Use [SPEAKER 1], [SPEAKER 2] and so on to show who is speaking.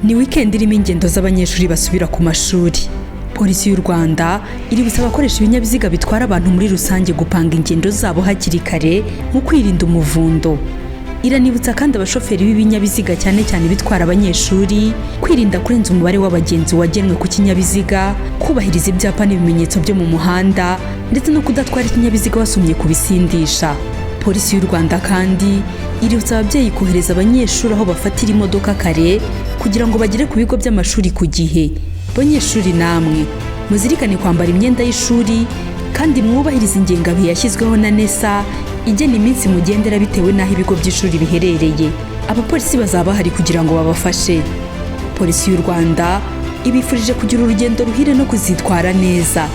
[SPEAKER 1] Ni wikendi irimo ingendo z'abanyeshuri basubira ku mashuri. Polisi y'u Rwanda iributsa abakoresha ibinyabiziga bitwara abantu muri rusange gupanga ingendo zabo hakiri kare mu kwirinda umuvundo. Iranibutsa kandi abashoferi b'ibinyabiziga cyane cyane bitwara abanyeshuri kwirinda kurenza umubare w'abagenzi wagenwe ku kinyabiziga, kubahiriza ibyapa n'ibimenyetso byo mu muhanda ndetse no kudatwara ikinyabiziga wasomye kubisindisha. Polisi y'u Rwanda kandi iributsa ababyeyi kohereza abanyeshuri aho bafatira imodoka kare kugira ngo bagere ku bigo by'amashuri ku gihe. Banyeshuri namwe muzirikane kwambara imyenda y'ishuri kandi mwubahiriza ingengabihe yashyizweho na NESA igena iminsi mugendera bitewe n'aho ibigo by'ishuri biherereye. Abapolisi bazaba bahari kugira ngo babafashe. Polisi y'u Rwanda ibifurije kugira urugendo ruhire no kuzitwara neza.